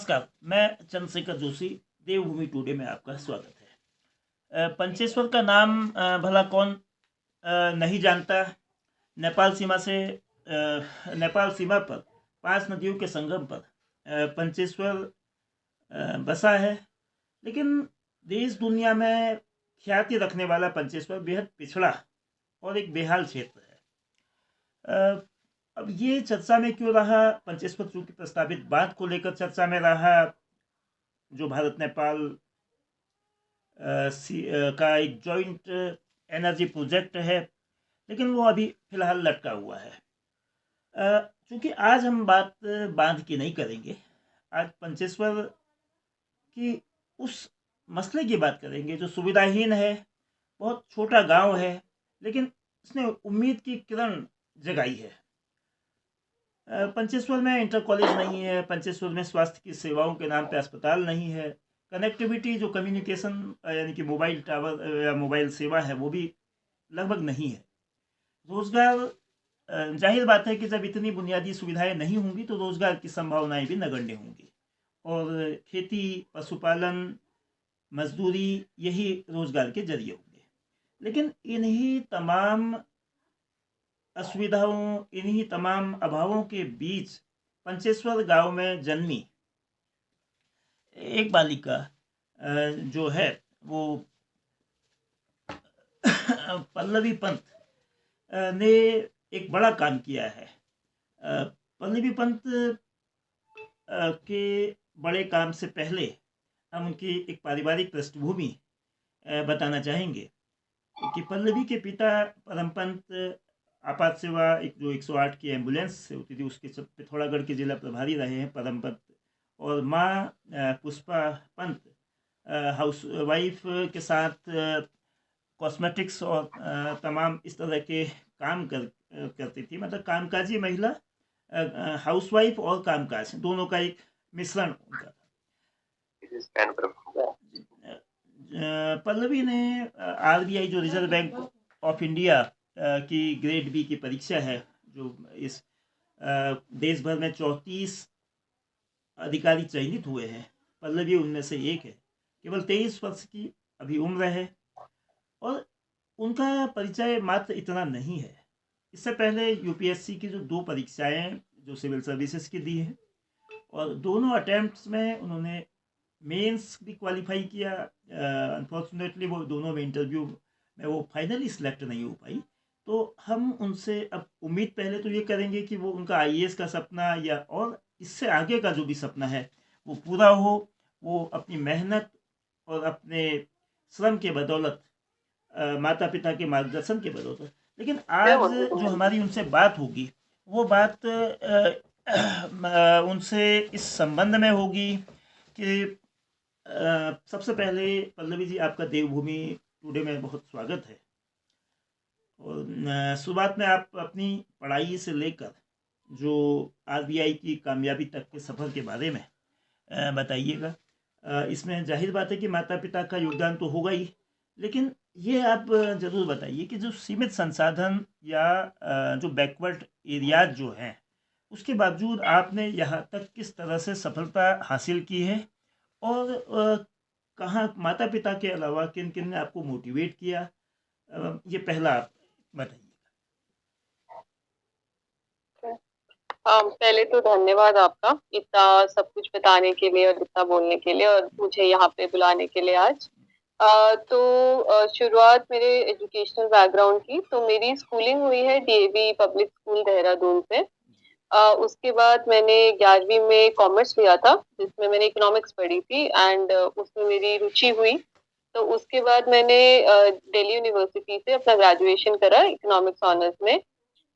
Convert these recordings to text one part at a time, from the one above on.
नमस्कार, मैं चंद्रशेखर जोशी। देवभूमि टुडे में आपका स्वागत है। पंचेश्वर का नाम भला कौन नहीं जानता। नेपाल सीमा से नेपाल सीमा पर 5 नदियों के संगम पर पंचेश्वर बसा है। लेकिन देश दुनिया में ख्याति रखने वाला पंचेश्वर बेहद पिछड़ा और एक बेहाल क्षेत्र है। अब ये चर्चा में क्यों रहा? पंचेश्वर चूंकि प्रस्तावित बांध को लेकर चर्चा में रहा, जो भारत नेपाल का एक जॉइंट एनर्जी प्रोजेक्ट है, लेकिन वो अभी फिलहाल लटका हुआ है। चूंकि आज हम बात बांध की नहीं करेंगे, आज पंचेश्वर की उस मसले की बात करेंगे जो सुविधाहीन है, बहुत छोटा गांव है, लेकिन इसने उम्मीद की किरण जगाई है। पंचेश्वर में इंटर कॉलेज नहीं है, पंचेश्वर में स्वास्थ्य की सेवाओं के नाम पे अस्पताल नहीं है, कनेक्टिविटी जो कम्युनिकेशन यानी कि मोबाइल टावर या मोबाइल सेवा है वो भी लगभग नहीं है। रोजगार, जाहिर बात है कि जब इतनी बुनियादी सुविधाएं नहीं होंगी तो रोजगार की संभावनाएं भी नगण्य होंगी, और खेती, पशुपालन, मजदूरी यही रोजगार के जरिए होंगे। लेकिन इन्हीं तमाम असुविधाओं, इन्हीं तमाम अभावों के बीच पंचेश्वर गांव में जन्मी एक बालिका जो है वो पल्लवी पंत ने एक बड़ा काम किया है। पल्लवी पंत के बड़े काम से पहले हम उनकी एक पारिवारिक पृष्ठभूमि बताना चाहेंगे कि पल्लवी के पिता परमपंत आपात सेवा एक जो 108 की एम्बुलेंस से होती थी उसके सब पिथौरागढ़ के जिला प्रभारी रहे हैं परमपंत, और माँ पुष्पा पंत हाउस वाइफ के साथ कॉस्मेटिक्स और तमाम इस तरह के काम करती थी। मतलब कामकाजी महिला, हाउस वाइफ और कामकाज दोनों का एक मिश्रण उनका था। पल्लवी ने RBI जो रिजर्व बैंक ऑफ इंडिया की ग्रेड बी की परीक्षा है, जो इस देश भर में 34 अधिकारी चयनित हुए हैं, पल्लवी उनमें से एक है। केवल 23 वर्ष की अभी उम्र है, और उनका परिचय मात्र इतना नहीं है। इससे पहले UPSC की जो 2 परीक्षाएं जो सिविल सर्विसेज की दी हैं, और दोनों अटेम्प्ट्स में उन्होंने मेंस भी क्वालिफाई किया। अनफॉर्चुनेटली वो दोनों में इंटरव्यू में वो फाइनली सिलेक्ट नहीं हो पाई। तो हम उनसे अब उम्मीद पहले तो ये करेंगे कि वो उनका IAS का सपना या और इससे आगे का जो भी सपना है वो पूरा हो। वो अपनी मेहनत और अपने श्रम के बदौलत, माता पिता के मार्गदर्शन के बदौलत। लेकिन आज जो हमारी उनसे बात होगी वो बात उनसे इस संबंध में होगी कि सबसे पहले पल्लवी जी, आपका देवभूमि टुडे में बहुत स्वागत है। और शुरुआत में आप अपनी पढ़ाई से लेकर जो RBI की कामयाबी तक के सफ़र के बारे में बताइएगा। इसमें जाहिर बात है कि माता पिता का योगदान तो होगा ही, लेकिन ये आप ज़रूर बताइए कि जो सीमित संसाधन या जो बैकवर्ड एरियाज जो हैं उसके बावजूद आपने यहाँ तक किस तरह से सफलता हासिल की है, और कहाँ माता पिता के अलावा किन किन ने आपको मोटिवेट किया, ये पहला आप बताइए। पहले तो धन्यवाद आपका इतना सब कुछ बताने के लिए और इतना बोलने के लिए और मुझे यहाँ पे बुलाने के लिए आज। शुरुआत मेरे एजुकेशनल बैकग्राउंड की, तो मेरी स्कूलिंग हुई है DAV पब्लिक स्कूल देहरादून से। उसके बाद मैंने 11वीं में कॉमर्स लिया था, जिसमें मैंने इकोनॉमिक्स पढ़ी थी एंड उसमें मेरी रुचि हुई। तो उसके बाद मैंने दिल्ली यूनिवर्सिटी से अपना ग्रेजुएशन करा इकोनॉमिक्स ऑनर्स में।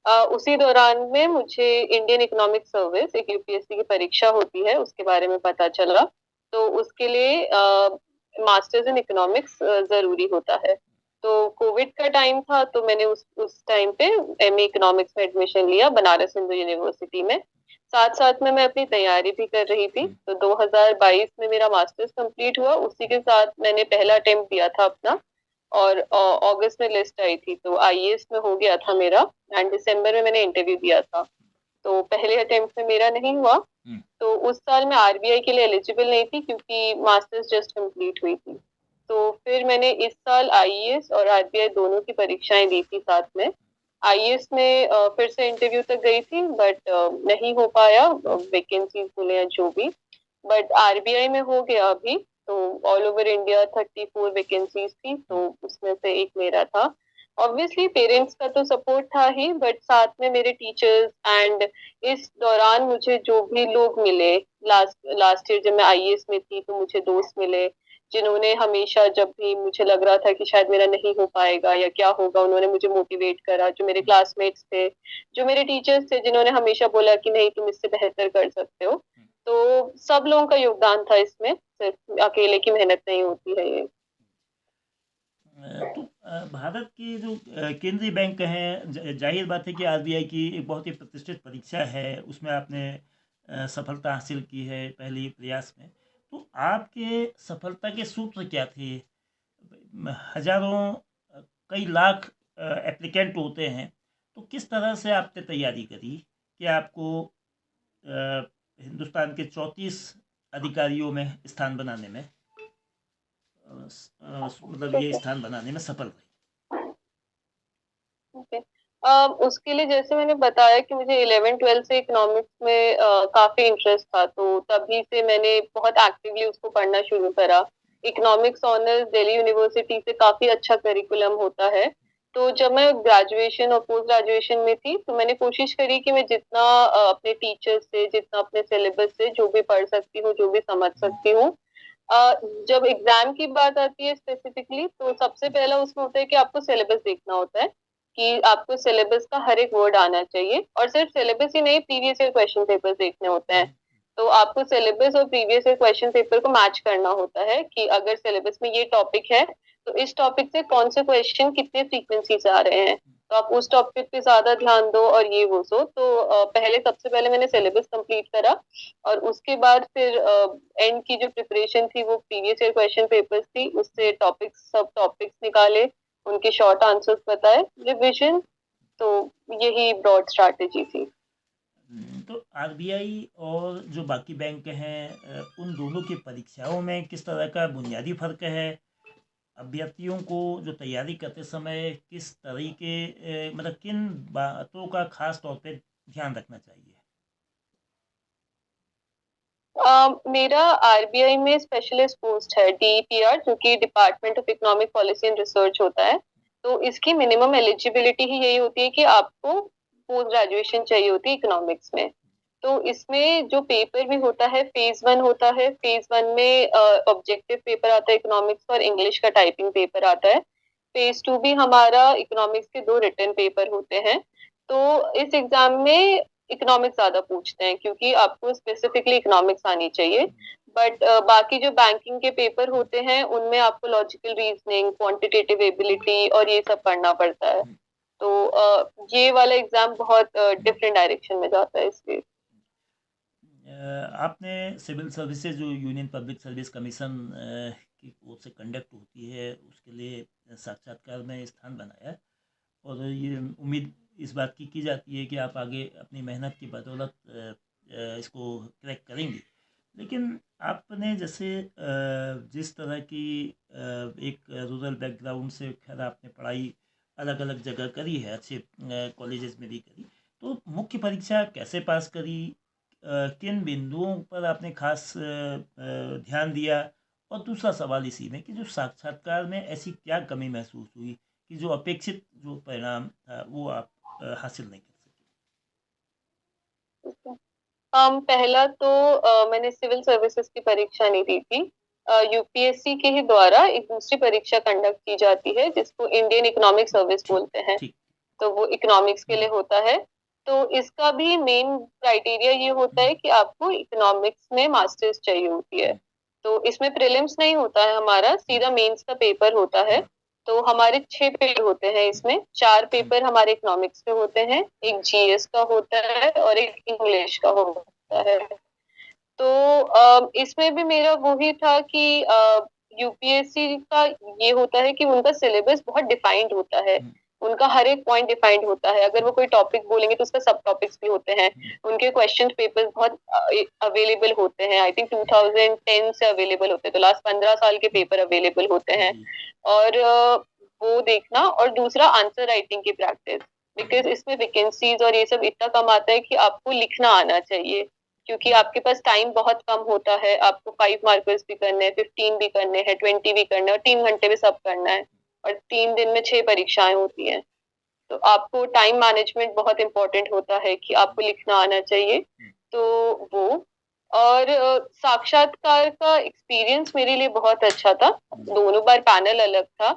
उसी दौरान में मुझे इंडियन इकोनॉमिक सर्विस, एक UPSC की परीक्षा होती है, उसके बारे में पता चला। तो उसके लिए मास्टर्स इन इकोनॉमिक्स जरूरी होता है। तो कोविड का टाइम था, तो मैंने उस टाइम पे MA इकोनॉमिक्स में एडमिशन लिया बनारस हिंदू यूनिवर्सिटी में। साथ साथ में मैं अपनी तैयारी भी कर रही थी। तो 2022 में मेरा मास्टर्स कंप्लीट हुआ। उसी के साथ मैंने पहला अटेम्प्ट दिया था अपना, और अगस्त में लिस्ट आई थी, तो IAS में हो गया था मेरा, एंड दिसंबर में मैंने इंटरव्यू दिया था। तो पहले अटेम्प्ट में मेरा नहीं हुआ, तो उस साल मैं आरबीआई के लिए एलिजिबल नहीं थी क्योंकि मास्टर्स जस्ट कंप्लीट हुई थी। तो फिर मैंने इस साल आईएएस और आरबीआई दोनों की परीक्षाएं दी थी साथ में। आईएएस में फिर से इंटरव्यू तक गई थी बट नहीं हो पाया, वैकेंसीज मिले या जो भी। बट आरबीआई में हो गया अभी। तो ऑल ओवर इंडिया 34 वैकेंसीज थी, तो उसमें से एक मेरा था। ऑब्वियसली पेरेंट्स का तो सपोर्ट था ही, बट साथ में मेरे टीचर्स एंड इस दौरान मुझे जो भी लोग मिले, लास्ट लास्ट ईयर जब मैं आईएएस में थी तो मुझे दोस्त मिले जिन्होंने हमेशा, जब भी मुझे लग रहा था कि शायद मेरा नहीं हो पाएगा या क्या होगा, उन्होंने मुझे मोटिवेट करा। जो मेरे क्लासमेट्स थे, जो मेरे टीचर्स थे, जिन्होंने हमेशा बोला कि नहीं तुम इससे बेहतर कर सकते हो। तो सब लोगों का योगदान था इसमें, सिर्फ अकेले की मेहनत नहीं होती है ये। तो भारत के जो केंद्रीय बैंक हैं, जाहिर बात है कि आरबीआई की एक बहुत ही प्रतिष्ठित परीक्षा है, उसमें आपने सफलता हासिल की है पहले प्रयास में। तो आपके सफलता के सूत्र क्या थे? हजारों कई लाख एप्लीकेंट होते हैं, तो किस तरह से आपने तैयारी करी कि आपको हिंदुस्तान के 34 अधिकारियों में स्थान बनाने में मतलब ये स्थान बनाने में सफल रही? ओके। उसके लिए जैसे मैंने बताया कि मुझे 11-12 से इकोनॉमिक्स में काफी इंटरेस्ट था, तो तभी से मैंने बहुत एक्टिवली उसको पढ़ना शुरू करा। इकोनॉमिक्स ऑनर्स दिल्ली यूनिवर्सिटी से काफी अच्छा करिकुलम होता है। तो जब मैं ग्रेजुएशन और पोस्ट ग्रेजुएशन में थी तो मैंने कोशिश करी कि मैं जितना अपने टीचर से, जितना अपने सिलेबस से जो भी पढ़ सकती हूँ, जो भी समझ सकती हूँ। जब एग्जाम की बात आती है स्पेसिफिकली, तो सबसे पहला उसमें होता है कि आपको सिलेबस देखना होता है कि आपको सिलेबस का हर एक वर्ड आना चाहिए। और सिर्फ सिलेबस ही नहीं, प्रीवियस ईयर क्वेश्चन पेपर देखने होते हैं। तो आपको सिलेबस और प्रीवियस ईयर क्वेश्चन पेपर को मैच करना होता है कि अगर सिलेबस में ये टॉपिक है तो इस टॉपिक से कौन से क्वेश्चन कितने फ्रीक्वेंसी से आ रहे हैं, तो आप उस टॉपिक पे ज्यादा ध्यान दो और ये वो सो। तो पहले सबसे पहले मैंने सिलेबस कंप्लीट करा और उसके बाद फिर एंड की जो प्रिपरेशन थी वो प्रीवियस ईयर क्वेश्चन पेपर्स थी, उससे टॉपिक्स, सब टॉपिक्स निकाले, उनके शॉर्ट आंसर्स बताए, रिवीजन। तो यही ब्रॉड स्ट्रैटेजी थी। तो आरबीआई और जो बाकी बैंक हैं, उन दोनों की परीक्षाओं में किस तरह का बुनियादी फर्क है? अभ्यर्थियों को जो तैयारी करते समय किस तरीके मतलब किन बातों का खास तौर पे ध्यान रखना चाहिए? मेरा आरबीआई में स्पेशलिस्ट पोस्ट है, डीईपीआर, जो कि department of economic policy and research होता है। तो इसकी मिनिमम एलिजिबिलिटी ही यही होती है कि आपको पोस्ट ग्रेजुएशन चाहिए होती है इकोनॉमिक्स में। तो इसमें जो पेपर भी होता है, फेज 1 होता है। फेज 1 में ऑब्जेक्टिव पेपर आता है इकोनॉमिक्स और इंग्लिश का टाइपिंग पेपर आता है। फेज 2 भी हमारा इकोनॉमिक्स के 2 रिटन पेपर होते हैं। तो इस एग्जाम में इकोनॉमिक्स ज्यादा पूछते हैं क्योंकि आपको स्पेसिफिकली इकोनॉमिक्स आनी चाहिए। बट बाकी जो बैंकिंग के पेपर होते हैं उनमें आपको लॉजिकल रीजनिंग, क्वांटिटेटिव एबिलिटी और ये सब पढ़ना पड़ता है। तो ये वाला एग्जाम बहुत डिफरेंट डायरेक्शन में जाता है इसलिए। आपने सिविल सर्विसेज जो यूनियन पब्लिक सर्विस कमीशन की ओर से कंडक्ट होती है उसके लिए साक्षात्कार में स्थान बनाया है, और ये उम्मीद इस बात की जाती है कि आप आगे अपनी मेहनत की बदौलत इसको क्रैक करेंगे। लेकिन आपने जैसे जिस तरह की एक रूरल बैकग्राउंड से खैर आपने पढ़ाई अलग अलग जगह करी है, अच्छे कॉलेजेस में भी करी, तो मुख्य परीक्षा कैसे पास करी? किन बिंदुओं पर आपने खास ध्यान दिया? और दूसरा सवाल इसी में कि जो साक्षात्कार में ऐसी क्या कमी महसूस हुई कि जो अपेक्षित जो परिणाम था वो आप हासिल नहीं कर सके? पहला तो मैंने सिविल सर्विसेज की परीक्षा नहीं दी थी। यूपीएससी के ही द्वारा एक दूसरी परीक्षा कंडक्ट की जाती है जिसको इंडियन इकोनॉमिक सर्विस ठीक बोलते हैं। ठीक। तो वो इकोनॉमिक्स के लिए होता है। तो इसका भी मेन क्राइटेरिया ये होता है कि आपको इकोनॉमिक्स में मास्टर्स चाहिए होती है। तो इसमें प्रीलिम्स नहीं होता है, हमारा सीधा मेंस का पेपर होता है। तो हमारे 6 पेपर होते हैं इसमें। 4 पेपर हमारे इकोनॉमिक्स के होते हैं, एक जीएस का होता है और एक इंग्लिश का होता है। तो इसमें भी मेरा वही था कि यूपीएससी का ये होता है कि उनका सिलेबस बहुत डिफाइंड होता है उनका हर एक पॉइंट डिफाइंड होता है। अगर वो कोई टॉपिक बोलेंगे तो उसका सब टॉपिक्स भी होते हैं। उनके क्वेश्चन पेपर्स बहुत अवेलेबल होते हैं, आई थिंक 2010 से अवेलेबल होते हैं, तो लास्ट 15 साल के पेपर अवेलेबल होते हैं। जी और वो देखना, और दूसरा आंसर राइटिंग की प्रैक्टिस, बिकॉज इसमें वैकेंसीज और ये सब इतना कम आता है कि आपको लिखना आना चाहिए, क्योंकि आपके पास टाइम बहुत कम होता है। आपको 5 मार्कर्स भी करने हैं, 15 भी करने हैं, 20 भी करने हैं, और 3 घंटे में सब करना है, और 3 दिन में 6 परीक्षाएं होती हैं। तो आपको टाइम मैनेजमेंट बहुत इंपॉर्टेंट होता है कि आपको लिखना आना चाहिए। तो वो, और साक्षात्कार का एक्सपीरियंस मेरे लिए बहुत अच्छा था। दोनों बार पैनल अलग था,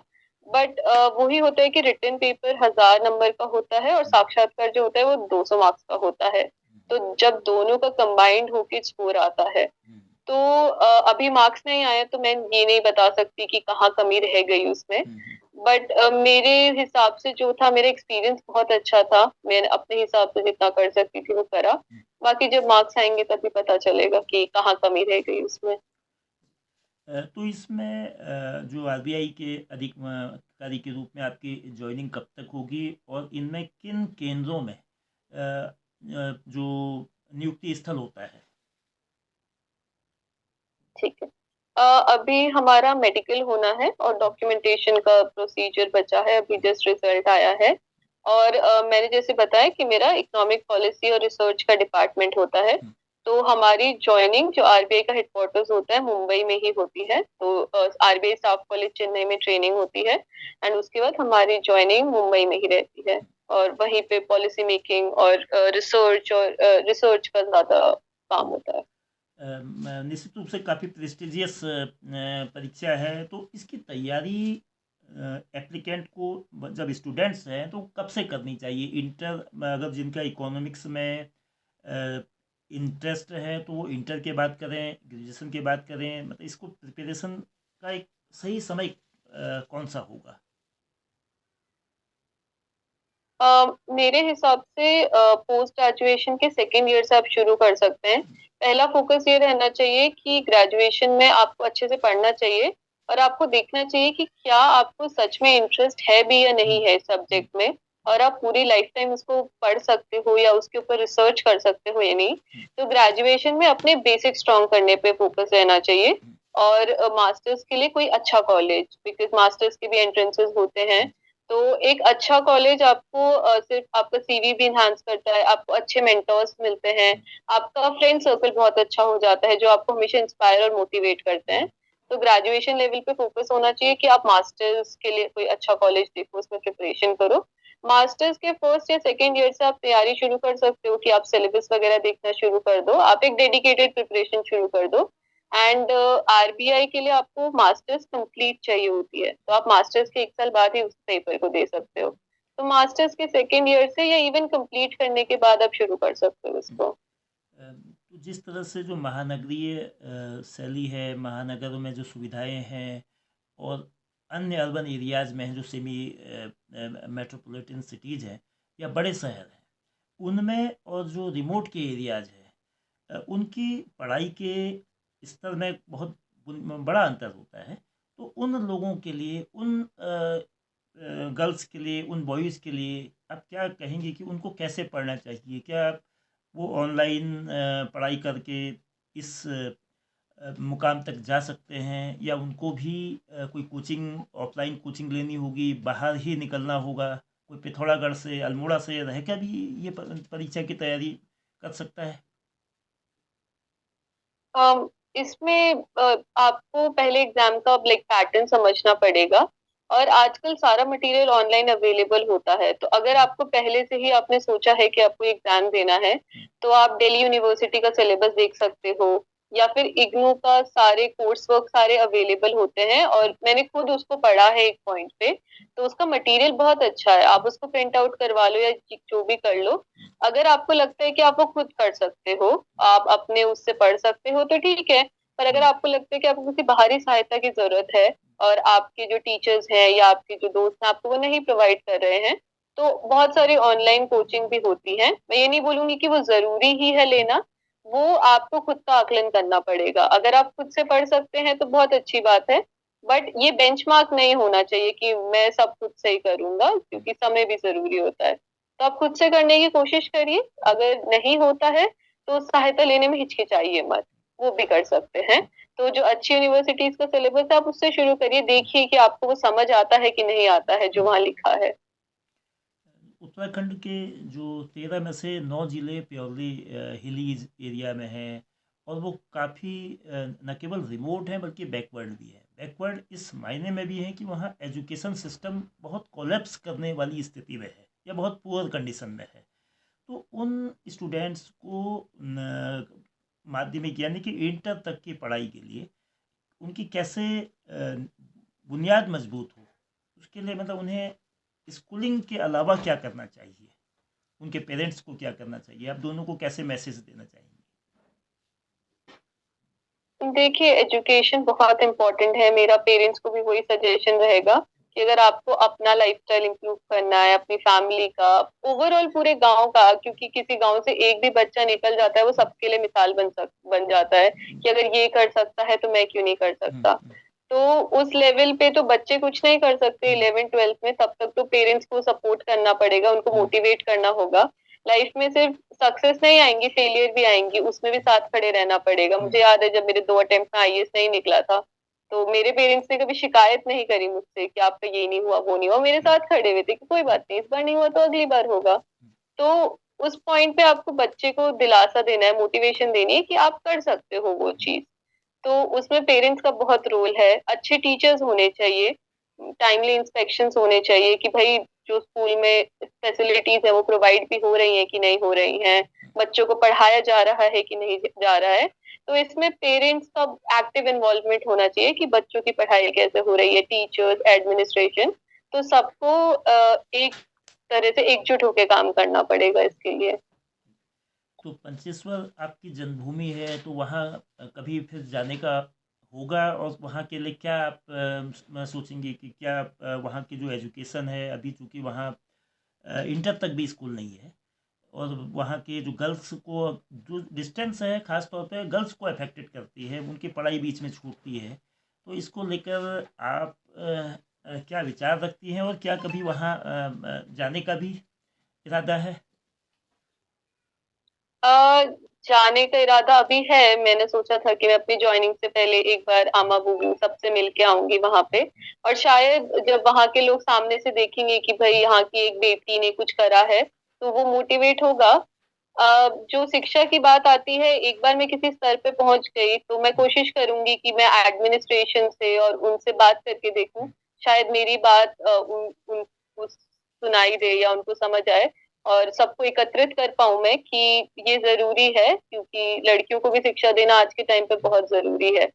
बट वही होता है कि रिटन पेपर 1000 नंबर का होता है और साक्षात्कार जो होता है वो 200 मार्क्स का होता है। तो जब दोनों का कंबाइंड होके स्कोर आता है, तो अभी मार्क्स नहीं आया तो मैं ये नहीं बता सकती कि कहाँ कमी रह गई उसमें। बट मेरे हिसाब से जो था, मेरा एक्सपीरियंस बहुत अच्छा था, मैं अपने हिसाब से जितना कर सकती थी वो करा। बाकी जब मार्क्स आएंगे तभी पता चलेगा कि कहाँ कमी रह गई उसमें। तो इसमें जो आरबीआई के अधिकारी के रूप में आपकी ज्वाइनिंग कब तक होगी, और इनमें किन केंद्रों में जो नियुक्ति स्थल होता है? ठीक है। अभी हमारा मेडिकल होना है और डॉक्यूमेंटेशन का प्रोसीजर बचा है, अभी जस्ट रिजल्ट आया है। और मैंने जैसे बताया कि मेरा इकोनॉमिक पॉलिसी और रिसर्च का डिपार्टमेंट होता है। तो हमारी ज्वाइनिंग जो आरबीआई का हेडक्वार्टर्स होता है मुंबई में ही होती है। तो आरबीआई स्टाफ कॉलेज चेन्नई में ट्रेनिंग होती है, एंड उसके बाद हमारी ज्वाइनिंग मुंबई में ही रहती है। और वहीं पे पॉलिसी मेकिंग और रिसर्च का ज्यादा काम होता है। निश्चित रूप से काफ़ी प्रेस्टिजियस परीक्षा है, तो इसकी तैयारी एप्लीकेंट को, जब स्टूडेंट्स हैं तो कब से करनी चाहिए? अगर जिनका इकोनॉमिक्स में इंटरेस्ट है तो वो इंटर के बाद करें, ग्रेजुएशन के बाद करें, मतलब इसको प्रिपरेशन का एक सही समय कौन सा होगा? मेरे हिसाब से पोस्ट ग्रेजुएशन के सेकेंड ईयर से आप शुरू कर सकते हैं। पहला फोकस ये रहना चाहिए कि ग्रेजुएशन में आपको अच्छे से पढ़ना चाहिए, और आपको देखना चाहिए कि क्या आपको सच में इंटरेस्ट है भी या नहीं है सब्जेक्ट में, और आप पूरी लाइफ टाइम उसको पढ़ सकते हो या उसके ऊपर रिसर्च कर सकते हो या नहीं। तो ग्रेजुएशन में अपने बेसिक स्ट्रॉन्ग करने पे फोकस रहना चाहिए। और मास्टर्स के लिए कोई अच्छा कॉलेज, बिकॉज मास्टर्स के भी एंट्रेंसेस होते हैं। तो एक अच्छा कॉलेज आपको सिर्फ आपका सीवी भी इन्हांस करता है, आपको अच्छे मेंटर्स मिलते हैं, आपका फ्रेंड सर्कल बहुत अच्छा हो जाता है जो आपको हमेशा इंस्पायर और मोटिवेट करते हैं। तो ग्रेजुएशन लेवल पे फोकस होना चाहिए कि आप मास्टर्स के लिए कोई अच्छा कॉलेज देखो, उसमें प्रिपरेशन करो। मास्टर्स के फर्स्ट या सेकेंड ईयर से आप तैयारी शुरू कर सकते हो कि आप सिलेबस वगैरह देखना शुरू कर दो, आप एक डेडिकेटेड प्रिपरेशन शुरू कर दो। एंड आरबीआई के लिए आपको मास्टर्स कंप्लीट चाहिए होती है, तो आप मास्टर्स के 1 साल बाद ही उस पेपर को दे सकते हो। तो मास्टर्स के सेकेंड ईयर से या इवन कंप्लीट करने के बाद आप शुरू कर सकते हो इसको। तो जिस तरह से जो महानगरीय शैली है, महानगरों में जो सुविधाएं हैं, और अन्य अर्बन एरियाज़ में हैं जो सेमी मेट्रोपॉलिटन सिटीज़ हैं या बड़े शहर हैं, उनमें और जो रिमोट के एरियाज़ हैं, उनकी पढ़ाई के स्तर में बहुत बड़ा अंतर होता है। तो उन लोगों के लिए, उन गर्ल्स के लिए, उन बॉयज़ के लिए आप क्या कहेंगे कि उनको कैसे पढ़ना चाहिए? क्या वो ऑनलाइन पढ़ाई करके इस मुकाम तक जा सकते हैं, या उनको भी कोई कोचिंग, ऑफलाइन कोचिंग लेनी होगी, बाहर ही निकलना होगा, कोई पिथौरागढ़ से, अल्मोड़ा से रह कर भी ये परीक्षा की तैयारी कर सकता है? इसमें आपको पहले एग्जाम का लाइक पैटर्न समझना पड़ेगा। और आजकल सारा मटेरियल ऑनलाइन अवेलेबल होता है, तो अगर आपको पहले से ही आपने सोचा है कि आपको एग्जाम देना है, तो आप दिल्ली यूनिवर्सिटी का सिलेबस देख सकते हो, या फिर इग्नू का सारे कोर्स वर्क सारे अवेलेबल होते हैं, और मैंने खुद उसको पढ़ा है एक पॉइंट पे। तो उसका मटेरियल बहुत अच्छा है, आप उसको प्रिंट आउट करवा लो या जो भी कर लो। अगर आपको लगता है कि आप वो खुद कर सकते हो, आप अपने उससे पढ़ सकते हो, तो ठीक है। पर अगर आपको लगता है कि आपको किसी बाहरी सहायता की जरूरत है, और आपके जो टीचर्स हैं या आपके जो दोस्त हैं आपको वो नहीं प्रोवाइड कर रहे हैं, तो बहुत सारी ऑनलाइन कोचिंग भी होती है। मैं ये नहीं बोलूंगी कि वो जरूरी ही है लेना, वो आपको खुद का आकलन करना पड़ेगा। अगर आप खुद से पढ़ सकते हैं तो बहुत अच्छी बात है, बट ये बेंचमार्क नहीं होना चाहिए कि मैं सब खुद से ही करूंगा, क्योंकि समय भी जरूरी होता है। तो आप खुद से करने की कोशिश करिए, अगर नहीं होता है तो सहायता लेने में हिचकिचाइए मत, वो भी कर सकते हैं। तो जो अच्छी यूनिवर्सिटीज का सिलेबस है आप उससे शुरू करिए, देखिए कि आपको वो समझ आता है कि नहीं आता है जो वहाँ लिखा है। उत्तराखंड के जो 13 में से 9 ज़िले प्योरली हिलीज एरिया में हैं, और वो काफ़ी न केवल रिमोट हैं बल्कि बैकवर्ड भी है। बैकवर्ड इस मायने में भी है कि वहाँ एजुकेशन सिस्टम बहुत कोलैप्स करने वाली स्थिति में है या बहुत पुअर कंडीशन में है। तो उन स्टूडेंट्स को माध्यमिक यानी कि इंटर तक की पढ़ाई के लिए उनकी कैसे बुनियाद मजबूत हो, उसके लिए मतलब उन्हें स्कूलिंग के अलावा क्या करना चाहिए, उनके पेरेंट्स को क्या करना चाहिए, आप दोनों को कैसे मैसेज देना चाहेंगे? देखिए, एजुकेशन बहुत इम्पोर्टेंट है, मेरा पेरेंट्स को भी वही सजेशन रहेगा कि अगर आपको अपना लाइफस्टाइल इंप्रूव करना है, अपनी फैमिली का, ओवरऑल पूरे गांव का, क्योंकि किसी गांव से एक भी बच्चा निकल जाता है वो सबके लिए मिसाल बन जाता है कि अगर ये कर सकता है तो मैं क्यों नहीं कर सकता। तो उस लेवल पे तो बच्चे कुछ नहीं कर सकते 11th-12th में, तब तक तो पेरेंट्स को सपोर्ट करना पड़ेगा, उनको मोटिवेट करना होगा। लाइफ में सिर्फ सक्सेस नहीं आएंगी, फेलियर भी आएंगी, उसमें भी साथ खड़े रहना पड़ेगा। मुझे याद है जब मेरे 2 अटेम्प्ट में आईएएस नहीं निकला था, तो मेरे पेरेंट्स ने कभी शिकायत नहीं करी मुझसे कि आपका ये नहीं हुआ वो नहीं हुआ, मेरे साथ खड़े हुए थे कि कोई बात नहीं, इस बार नहीं हुआ तो अगली बार होगा। तो उस पॉइंट पे आपको बच्चे को दिलासा देना है, मोटिवेशन देनी है कि आप कर सकते हो वो चीज। तो उसमें पेरेंट्स का बहुत रोल है, अच्छे टीचर्स होने चाहिए, टाइमली इंस्पेक्शंस होने चाहिए कि भाई जो स्कूल में फैसिलिटीज है वो प्रोवाइड भी हो रही हैं कि नहीं हो रही हैं, बच्चों को पढ़ाया जा रहा है कि नहीं जा रहा है। तो इसमें पेरेंट्स का एक्टिव इन्वॉल्वमेंट होना चाहिए कि बच्चों की पढ़ाई कैसे हो रही है, टीचर्स, एडमिनिस्ट्रेशन, तो सबको एक तरह से एकजुट होकर काम करना पड़ेगा इसके लिए। तो पंचेश्वर आपकी जन्मभूमि है, तो वहाँ कभी फिर जाने का होगा, और वहाँ के लिए क्या आप सोचेंगे कि क्या वहाँ की जो एजुकेशन है, अभी चूँकि वहाँ इंटर तक भी स्कूल नहीं है, और वहाँ के जो गर्ल्स को जो डिस्टेंस है ख़ास तौर पे गर्ल्स को अफेक्टेड करती है, उनकी पढ़ाई बीच में छूटती है, तो इसको लेकर आप क्या विचार रखती हैं, और क्या कभी वहाँ जाने का भी इरादा है? आ, जाने का इरादा अभी है, मैंने सोचा था कि मैं अपनी ज्वाइनिंग से पहले एक बार आमा बुबू सबसे मिल के आऊंगी वहां पे, और शायद जब वहां के लोग सामने से देखेंगे कि भाई यहाँ की एक बेटी ने कुछ करा है तो वो मोटिवेट होगा। जो शिक्षा की बात आती है, एक बार मैं किसी स्तर पे पहुंच गई तो मैं कोशिश करूंगी कि मैं एडमिनिस्ट्रेशन से और उनसे बात करके देखूं, शायद मेरी बात उनको सुनाई दे या उनको समझ आए, और सबको एकत्रित कर पाऊं मैं कि ये जरूरी है, क्योंकि लड़कियों को भी शिक्षा देना आज के टाइम पे बहुत जरूरी है।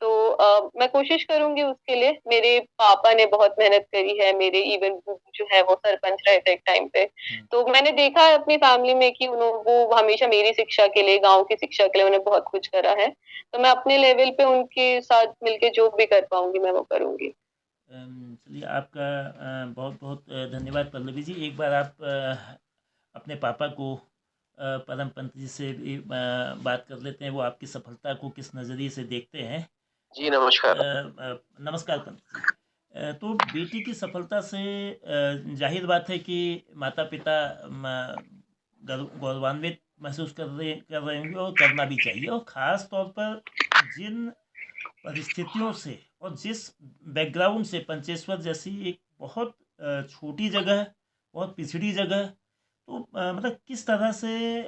तो मैं कोशिश करूंगी उसके लिए। मेरे पापा ने बहुत मेहनत करी है, मेरे इवन जो है वो सरपंच रहे थे एक टाइम पे, तो मैंने देखा है अपनी फैमिली में कि वो हमेशा मेरी शिक्षा के लिए, गांव की शिक्षा के लिए उन्हें बहुत कुछ करा है। तो मैं अपने लेवल पे उनके साथ मिलके जो भी कर पाऊंगी मैं वो करूंगी। चलिए, आपका बहुत बहुत धन्यवाद पल्लवी जी। एक बार आप अपने पापा को परम पंत जी से भी बात कर लेते हैं, वो आपकी सफलता को किस नज़रिए से देखते हैं। जी नमस्कार। नमस्कार पंत जी। तो बेटी की सफलता से जाहिर बात है कि माता पिता गौरवान्वित महसूस कर रहे होंगे, और करना भी चाहिए, और ख़ास तौर पर जिन परिस्थितियों से और जिस बैकग्राउंड से पंचेश्वर जैसी एक बहुत छोटी जगह, बहुत पिछड़ी जगह, तो मतलब किस तरह से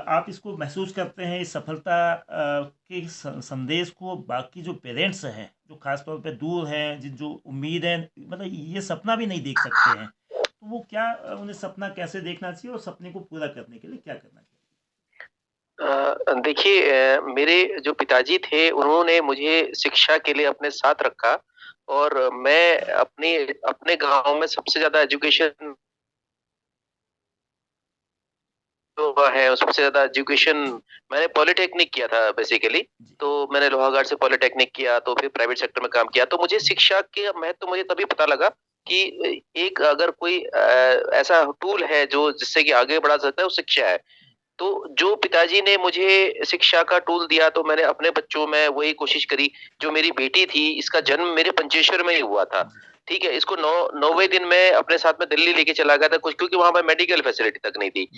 आप इसको महसूस करते हैं, इस सफलता के संदेश को बाकी जो पेरेंट्स हैं, जो खास तौर पे दूर हैं, जिन जो उम्मीद है, मतलब ये सपना भी नहीं देख सकते हैं, तो वो क्या उन्हें सपना कैसे देखना चाहिए, और सपने को पूरा करने के लिए क्या करना चाहिए? देखिए, मेरे जो पिताजी थे उन्होंने मुझे शिक्षा के लिए अपने साथ रखा, और मैं अपने गाँव में सबसे ज़्यादा एजुकेशन जो है, सबसे ज़्यादा एजुकेशन मैंने पॉलिटेक्निक किया था बेसिकली। तो मैंने लोहाघाट से पॉलिटेक्निक किया, तो फिर प्राइवेट सेक्टर में काम किया। तो मुझे शिक्षा के महत्व मुझे तभी पता लगा कि एक अगर कोई ऐसा टूल है जो जिससे कि आगे बढ़ा सकता है, वो शिक्षा है। तो जो पिताजी ने मुझे शिक्षा का टूल दिया तो मैंने अपने बच्चों में वही कोशिश करी। जो मेरी बेटी थी, इसका जन्म मेरे पंचेश्वर में ही हुआ था। ठीक है, इसको 9वें दिन मैं अपने साथ में दिल्ली लेके चला गया था कुछ, क्योंकि वहाँ पे मेडिकल फैसिलिटी तक नहीं थी।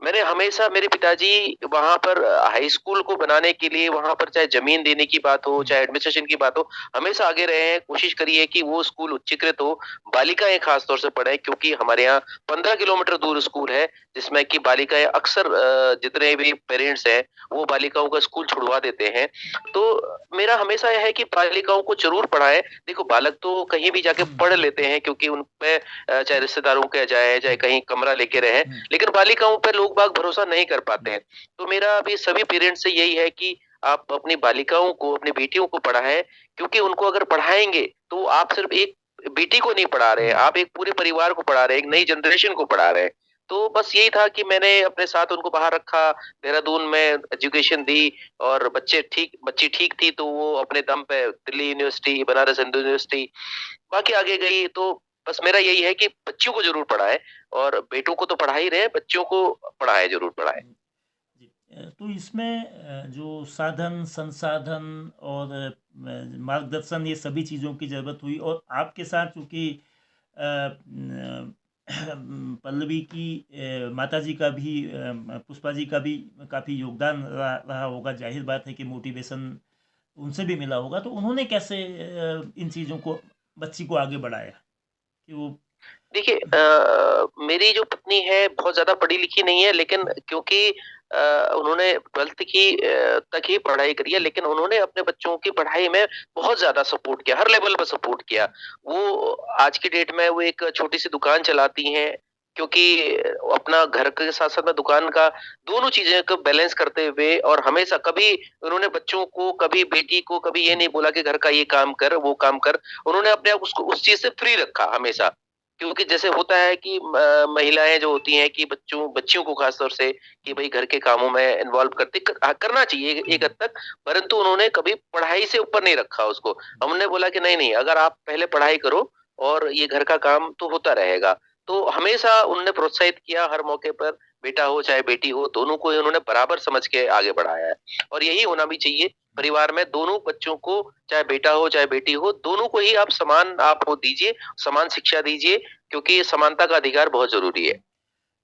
मैंने हमेशा, मेरे पिताजी वहाँ पर हाई स्कूल को बनाने के लिए, वहाँ पर चाहे ज़मीन देने की बात हो, चाहे एडमिनिस्ट्रेशन की बात हो, हमेशा आगे रहे हैं। कोशिश करी है कि वो स्कूल उच्चीकृत हो, बालिकाएँ ख़ास तौर से पढ़ें, क्योंकि हमारे यहाँ 15 किलोमीटर दूर स्कूल है, जिसमें कि बालिकाएँ अक्सर जितने भी पेरेंट्स हैं, वो बालिकाओं का स्कूल छुड़वा देते हैं। तो मेरा हमेशा यह है कि बालिकाओं को ज़रूर पढ़ाएँ। देखो, बालक तो कहीं भी जाके पढ़ लेते हैं, क्योंकि उन पे चाहे रिश्तेदारों के जाए, चाहे कहीं कमरा लेके रहें, लेकिन बालिकाओं पे लोग बाग भरोसा नहीं कर पाते हैं। तो मेरा अभी सभी पेरेंट्स से यही है कि आप अपनी बालिकाओं को, अपनी बेटियों को पढ़ाएँ, क्योंकि उनको अगर पढ़ाएँगे तो आप सिर्फ़ एक बेटी को नहीं पढ़ा रहे हैं, आप एक पूरे परिवार को पढ़ा रहे हैं, एक नई जनरेशन को पढ़ा रहे हैं। तो बस यही था कि मैंने अपने साथ उनको बाहर रखा, देहरादून में एजुकेशन दी, और बच्ची ठीक थी तो वो अपने दम पे दिल्ली यूनिवर्सिटी, बनारस हिंदू यूनिवर्सिटी, बाकी आगे गई। तो बस मेरा यही है कि बच्चियों को ज़रूर पढ़ाएँ, और बेटों को तो पढ़ा ही रहे हैं, बच्चियों को पढ़ाएँ, ज़रूर पढ़ाएँ। जी, तो इसमें जो साधन, संसाधन और मार्गदर्शन, ये सभी चीज़ों की ज़रूरत हुई, और आपके साथ चूँकि पल्लवी की माताजी का भी, पुष्पा जी का भी काफ़ी योगदान रहा होगा। जाहिर बात है कि मोटिवेशन उनसे भी मिला होगा। तो उन्होंने कैसे इन चीज़ों को, बच्ची को आगे बढ़ाया कि वो? देखिए, मेरी जो पत्नी है बहुत ज़्यादा पढ़ी-लिखी नहीं है, लेकिन क्योंकि उन्होंने 12th की तक ही पढ़ाई करी है, लेकिन उन्होंने अपने बच्चों की पढ़ाई में बहुत ज़्यादा सपोर्ट किया, हर लेवल पे सपोर्ट किया। वो आज की डेट में वो एक छोटी-सी दुकान चलाती हैं, क्योंकि अपना घर के साथ-साथ में दुकान का, दोनों चीज़ें को बैलेंस करते हुए, और हमेशा कभी उन्होंने बच्चों को, कभी बेटी को कभी ये नहीं बोला कि घर का ये काम कर, वो काम कर। उन्होंने अपने आप उसको उस चीज़ से फ्री रखा हमेशा। क्योंकि जैसे होता है कि महिलाएँ जो होती हैं कि बच्चियों को ख़ास तौर से कि भई घर के कामों में इन्वॉल्व करना चाहिए एक हद तक, परंतु उन्होंने कभी पढ़ाई से ऊपर नहीं रखा उसको। हमने बोला कि नहीं-नहीं, अगर आप पहले पढ़ाई करो, और ये घर का काम तो होता रहेगा। तो हमेशा उन्होंने प्रोत्साहित किया हर मौके पर, बेटा हो चाहे बेटी हो, दोनों को ही उन्होंने बराबर समझ के आगे बढ़ाया है, और यही होना भी चाहिए। परिवार में दोनों बच्चों को, चाहे बेटा हो चाहे बेटी हो, दोनों को ही आप समान आप वो दीजिए, समान शिक्षा दीजिए, क्योंकि समानता का अधिकार बहुत ज़रूरी है।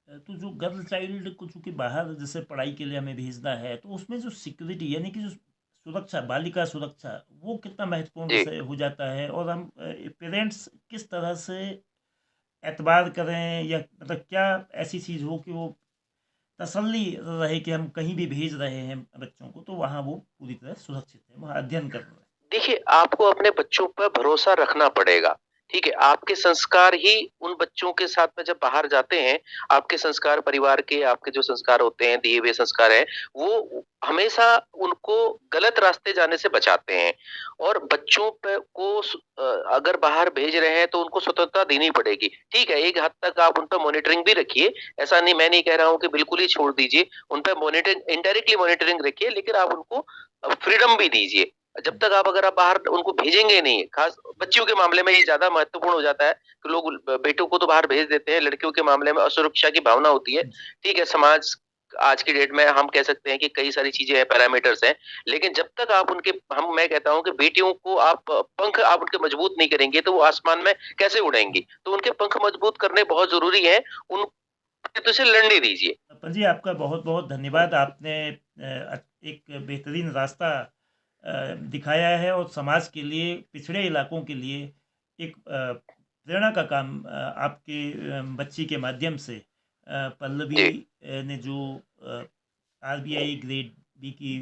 तो जो गर्ल चाइल्ड को चूँकि बाहर जैसे पढ़ाई के लिए हमें भेजना है, तो उसमें जो सिक्योरिटी, यानी कि जो सुरक्षा, बालिका सुरक्षा, वो कितना महत्वपूर्ण जी। विषय हो जाता है, और हम पेरेंट्स किस तरह से एतबार करें, या मतलब क्या ऐसी चीज़ हो कि वो तसल्ली रहे कि हम कहीं भी भेज रहे हैं बच्चों को, तो वहाँ वो पूरी तरह सुरक्षित है, वहाँ अध्ययन कर रहे हैं। देखिए, आपको अपने बच्चों पर भरोसा रखना पड़ेगा, ठीक है? आपके संस्कार ही उन बच्चों के साथ में जब बाहर जाते हैं, आपके संस्कार, परिवार के आपके जो संस्कार होते हैं, दिए हुए संस्कार हैं, वो हमेशा उनको गलत रास्ते जाने से बचाते हैं। और बच्चों पे को अगर बाहर भेज रहे हैं तो उनको स्वतंत्रता देनी पड़ेगी। ठीक है, एक हद तक आप उन पे मॉनिटरिंग भी रखिए, ऐसा नहीं, मैं नहीं कह रहा हूँ कि बिल्कुल ही छोड़ दीजिए, उन पे मॉनिटरिंग, इनडायरेक्टली मॉनिटरिंग रखिए, लेकिन आप उनको फ्रीडम भी दीजिए। जब तक आप, अगर आप बाहर उनको भेजेंगे नहीं, खास बच्चियों के मामले में ये ज़्यादा महत्वपूर्ण हो जाता है कि लोग बेटों को तो बाहर भेज देते हैं, लड़कियों के मामले में असुरक्षा की भावना होती है। ठीक है, समाज आज की डेट में हम कह सकते हैं कि कई सारी चीज़ें हैं, पैरामीटर्स हैं, लेकिन जब तक आप उनके, मैं कहता हूँ कि बेटियों को आप पंख आप उनके मजबूत नहीं करेंगे, तो वो आसमान में कैसे उड़ेंगी? तो उनके पंख मजबूत करने बहुत ज़रूरी हैं, तो से लड़ने दीजिए। अपन जी, आपका बहुत बहुत धन्यवाद। आपने एक बेहतरीन रास्ता दिखाया है, और समाज के लिए, पिछड़े इलाकों के लिए एक प्रेरणा का काम आपके बच्ची के माध्यम से पल्लवी जी। ने जो RBI ग्रेड बी की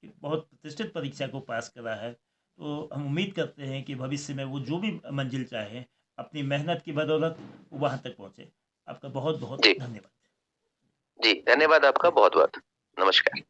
एक बहुत प्रतिष्ठित परीक्षा को पास करा है, तो हम उम्मीद करते हैं कि भविष्य में वो जो भी मंजिल चाहे, अपनी मेहनत की बदौलत वो वहाँ तक पहुँचे। आपका बहुत बहुत जी। धन्यवाद। जी, धन्यवाद आपका बहुत-बहुत। नमस्कार।